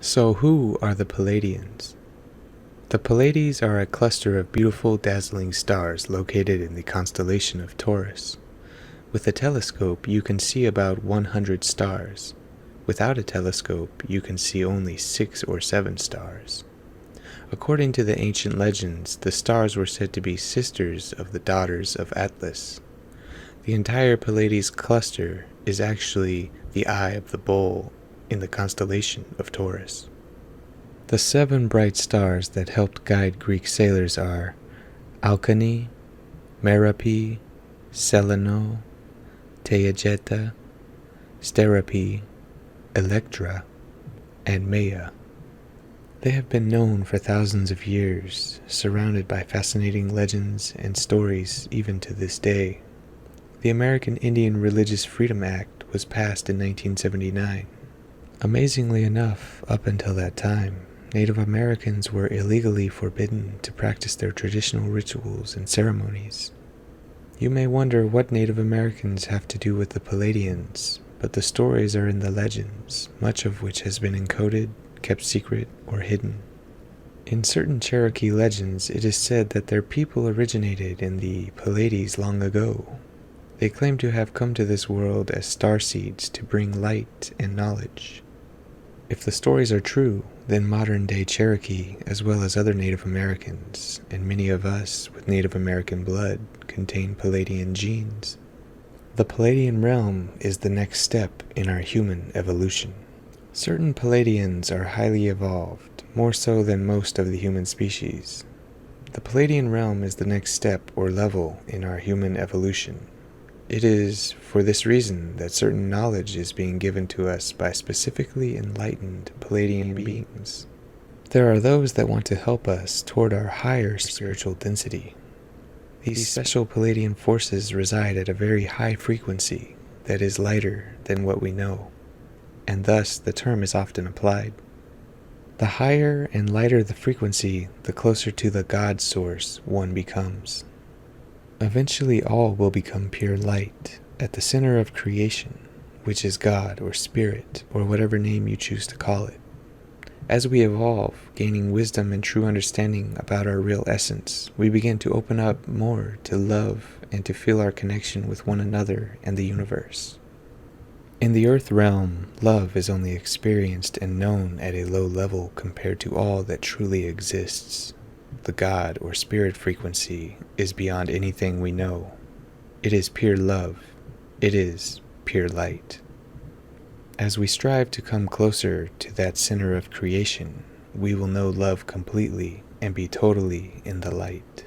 So who are the Pleiadians? The Pleiades are a cluster of beautiful, dazzling stars located in the constellation of Taurus. With a telescope, you can see about 100 stars. Without a telescope, you can see only 6 or 7 stars. According to the ancient legends, the stars were said to be sisters of the daughters of Atlas. The entire Pleiades cluster is actually the eye of the bull in the constellation of Taurus. The 7 bright stars that helped guide Greek sailors are Alcani, Merope, Seleno, Tayageta, Sterope, Electra, and Maia. They have been known for thousands of years, surrounded by fascinating legends and stories even to this day. The American Indian Religious Freedom Act was passed in 1979. Amazingly enough, up until that time, Native Americans were illegally forbidden to practice their traditional rituals and ceremonies. You may wonder what Native Americans have to do with the Pleiadians, but the stories are in the legends, much of which has been encoded, kept secret, or hidden. In certain Cherokee legends, it is said that their people originated in the Pleiades long ago. They claim to have come to this world as starseeds to bring light and knowledge. If the stories are true, then modern-day Cherokee, as well as other Native Americans, and many of us with Native American blood, contain Pleiadian genes. The Pleiadian realm is the next step in our human evolution. Certain Pleiadians are highly evolved, more so than most of the human species. The Pleiadian realm is the next step or level in our human evolution. It is for this reason that certain knowledge is being given to us by specifically enlightened Pleiadian beings. There are those that want to help us toward our higher spiritual density. These special Pleiadian forces reside at a very high frequency that is lighter than what we know, and thus the term is often applied. The higher and lighter the frequency, the closer to the God source one becomes. Eventually all will become pure light at the center of creation, which is God or Spirit or whatever name you choose to call it. As we evolve, gaining wisdom and true understanding about our real essence, we begin to open up more to love and to feel our connection with one another and the universe. In the earth realm, love is only experienced and known at a low level compared to all that truly exists. The God or Spirit frequency is beyond anything we know. It is pure love. It is pure light. As we strive to come closer to that center of creation, we will know love completely and be totally in the light.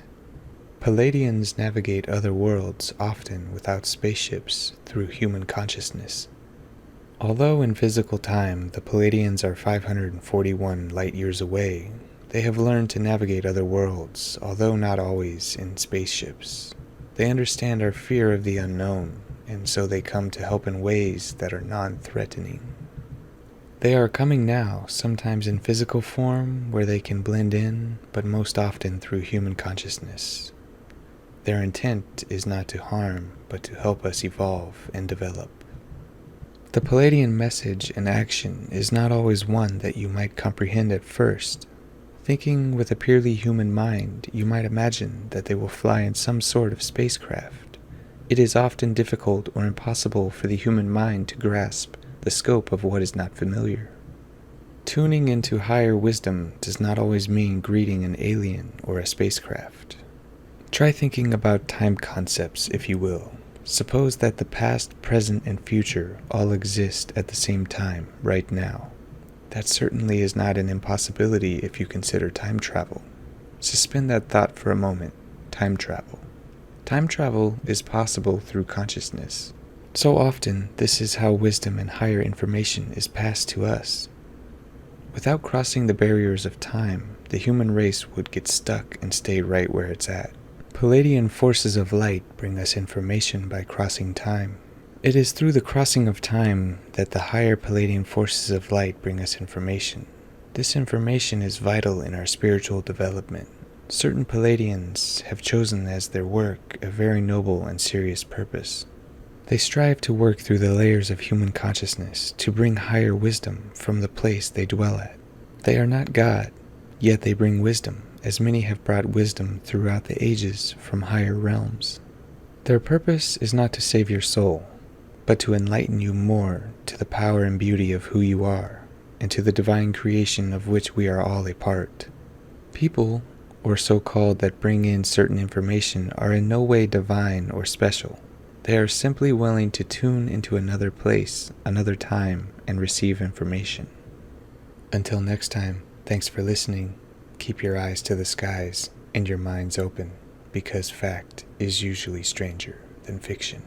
Pleiadians navigate other worlds often without spaceships through human consciousness. Although in physical time the Pleiadians are 541 light years away, they have learned to navigate other worlds, although not always in spaceships. They understand our fear of the unknown, and so they come to help in ways that are non-threatening. They are coming now, sometimes in physical form, where they can blend in, but most often through human consciousness. Their intent is not to harm, but to help us evolve and develop. The Pleiadian message and action is not always one that you might comprehend at first. Thinking with a purely human mind, you might imagine that they will fly in some sort of spacecraft. It is often difficult or impossible for the human mind to grasp the scope of what is not familiar. Tuning into higher wisdom does not always mean greeting an alien or a spacecraft. Try thinking about time concepts, if you will. Suppose that the past, present, and future all exist at the same time, right now. That certainly is not an impossibility if you consider time travel. Suspend that thought for a moment. Time travel. Time travel is possible through consciousness. So often, this is how wisdom and higher information is passed to us. Without crossing the barriers of time, the human race would get stuck and stay right where it's at. Pleiadian forces of light bring us information by crossing time. It is through the crossing of time that the higher Pleiadian forces of light bring us information. This information is vital in our spiritual development. Certain Pleiadians have chosen as their work a very noble and serious purpose. They strive to work through the layers of human consciousness to bring higher wisdom from the place they dwell at. They are not God, yet they bring wisdom, as many have brought wisdom throughout the ages from higher realms. Their purpose is not to save your soul, but to enlighten you more to the power and beauty of who you are, and to the divine creation of which we are all a part. People, or so-called, that bring in certain information are in no way divine or special. They are simply willing to tune into another place, another time, and receive information. Until next time, thanks for listening. Keep your eyes to the skies and your minds open, because fact is usually stranger than fiction.